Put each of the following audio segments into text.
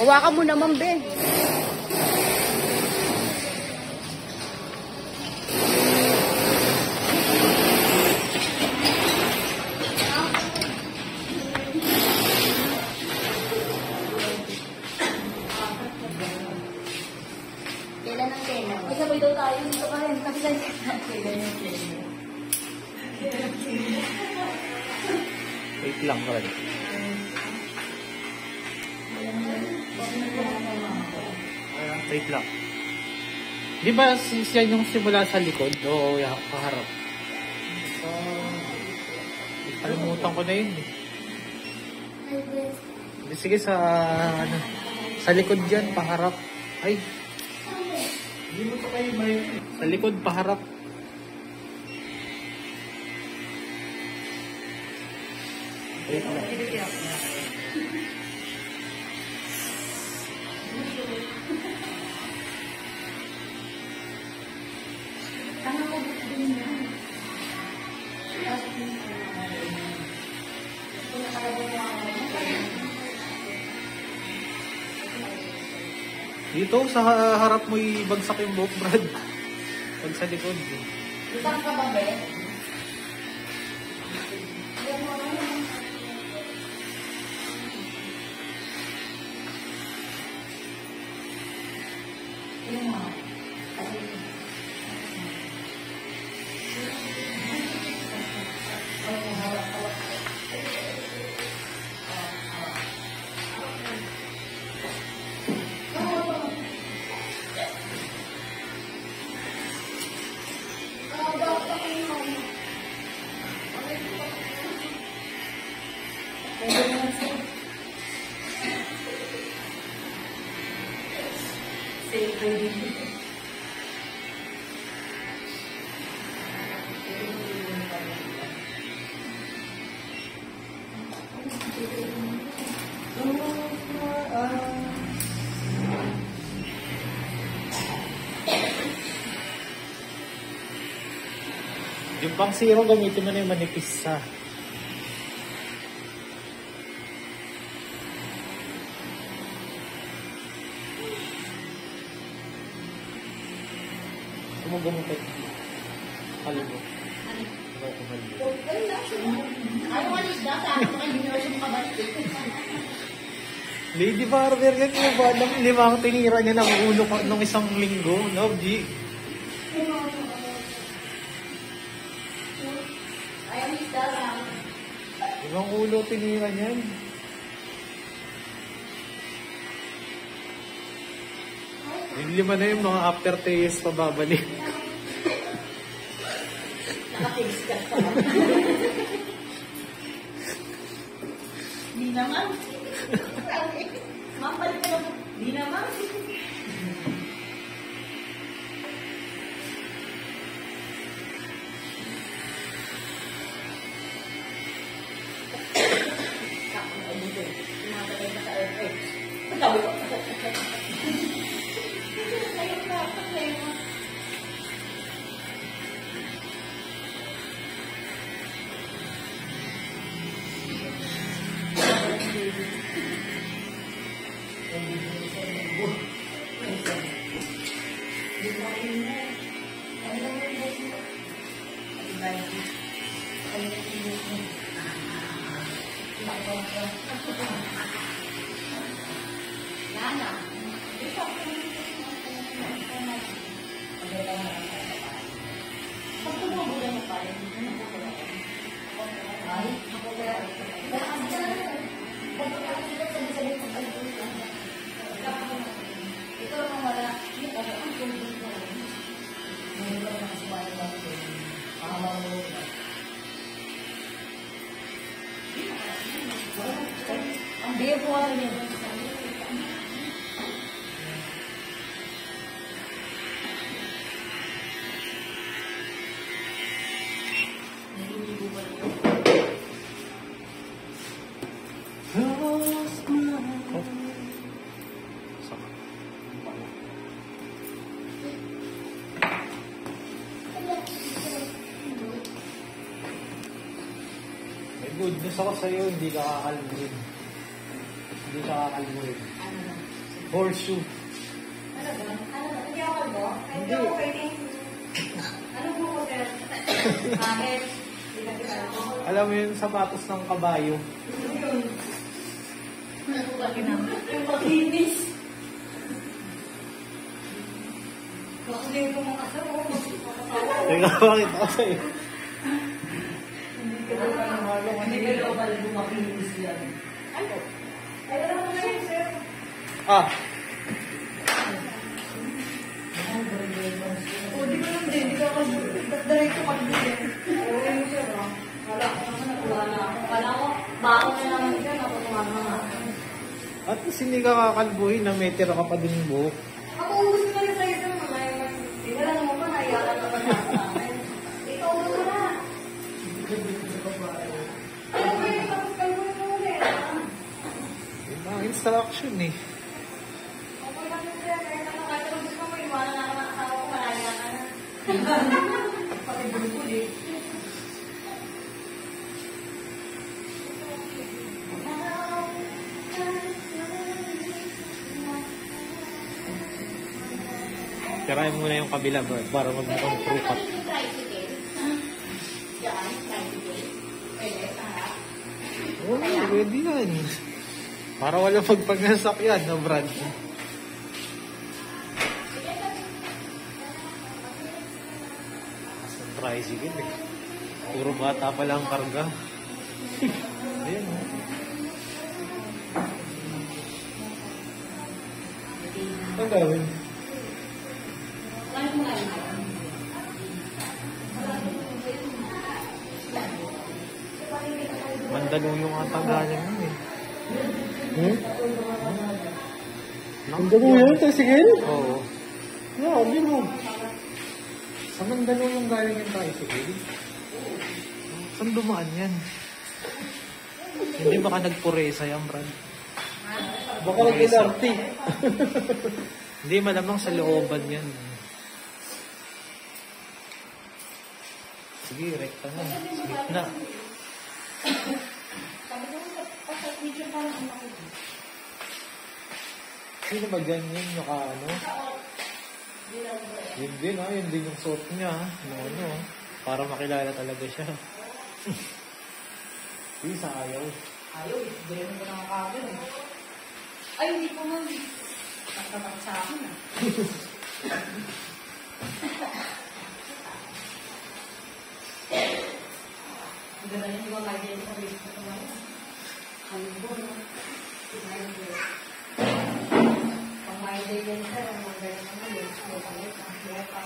Hawakan mo naman, be. Kailan ang kailan? Isabay daw tayo dito pa rin. Kasi kailan ang kailan? Wait lang ka rin. Wait lang. Di ba siya yung simula sa likod o kaharap? Kalimutan ko na yun eh. Sige sa ano, sa likod dyan, paharap. Ay. Hindi mo ito kayo ba yun? Sa likod, paharap. Wait lang. Dito, sa harap mo ibagsak yung buhok, Brad. Pag sa likod. Isang ka ba, be? Yung pang zero, gamitin mo na yung manipis sa. Gumugamit. Halibo. Ano ka lisda? Saan mo kayo yung kabalik? Lady Barber, yan yung ba? Limang tinira niya ng ulo nung isang linggo. No, G? Ayaw lisda lang. Limang ulo tinira niyan. Yung lima na yung mga after 3 years pa babalik. Nakapilis ka pa. Di naman. Ma'am, balik ka naman. Di naman. Sabi ko. Ang biyo ko niya. Good news ako sa'yo, hindi ka kakalbuhin. Hindi ka kakalbuhin. Ano na? Horseshoe. Hindi ako kalbo? Hindi. Ako pwedeng... Ano po ko, sir? Bakit? Hindi na kita ako. Alam mo yung sapatos ng kabayo. Ano po ba ginamit? Yung pag-ibis. Bakit din ko mga kasama ko? Teka, bakit ako sa'yo? Hindi ka daw pala bumakinis yan. Ano? Ay, alam mo na yun, sir. Ah, O, di ko lang din. Di ka kasi direct ko mag-ibig. Oo, yun, sir. Wala ko naman nakuha na ako. Kala ko, baon na naman siya. Nakuha na nga. at least hindi ka kakalbuhin na may tira ka pa din yung buhok. Ako, gusto ko rin sa'yo, sir. Wala naman pa, naiyalan naman na sa akin. Ikaw mo na. Ano ba yung tapos kayo mo ulit? Yung mga instruction eh. Okay lang yung sir. Kahit ano gusto mo, iwanan na ako ng asawa ko, malaya ka na. Pati bulbul eh. Tirahin mo na yung kabila bro, para magmukhang true cut. Oo, pwede yan. Para wala pagpagnasakyan na brand. As a tricycle eh. Puro bata pa lang karga. Ayan oh. Ang gawin? Mandaluyong ang tanggalan mo eh. Mandaluyong, tricycle? Oo. Yeah, hindi mo. Sa Mandaluyong galing yung tricycle? Saan dumaan yan? Hindi baka nagpuresa yan, Brad? Baka nag-LRT. Hindi, malamang sa looban yan. Sige, rekta na. Smith na. Sino ba dyan yun? Naka ano? Yun din ah. Yun din yung suot niya. Ano, para makilala talaga siya. Isa ayaw. Ayaw eh. Ganyan mo nakakagin eh. Ay, hindi ko mo. Nagtatak sa akin ah. Ganda rin ba kayo din sa list na naman? Ano ba? Pang may day yan sir, ang maganda naman yun. Ang palit, ang siyapa.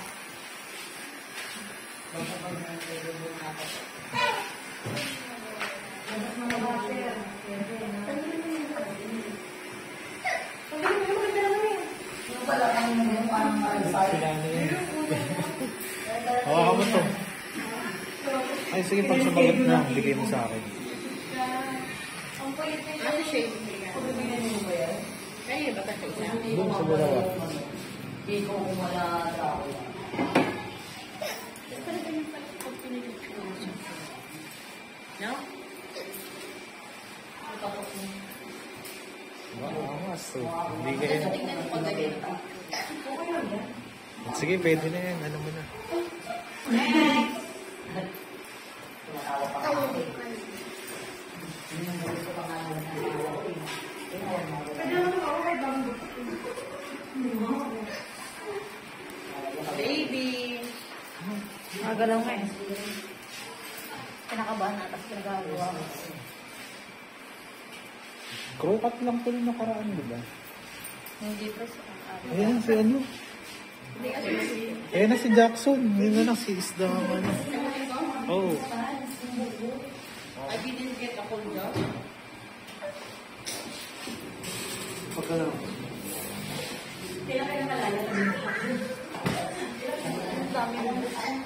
Basta pag may day yan yung natin. Dapat mga ba sir? Yung pala kang yung parang Kilala yun. Hawakan mo to. Ay, sige, pag sumagot na, bigay mo sa akin. Ano shade mo yan? Ano ba yan? Kaya ba kasi siya? Doon sa dalawa. Hindi ko wala daw. No? Tapos mo. Wow, angas to. Hindi ka yun. Tingnan mo pag ganito. Okay lang yan. Sige, pwede na yan. Ano mo na. Tumatawa pa ka. Gusto pa nga naman ang baby! Magalaw nga eh. Kinakabahan na, tapos pinagagawa ko. Crow cut lang po yung nakaraan, di ba? Hindi pa sa Ayan, si ano? Hindi kasi Ayan na si Jackson. Yun na lang si Isda. Ano. Oh. I didn't get a cold job. Pagka lang. Kailan kayo malala? Ang dami mo.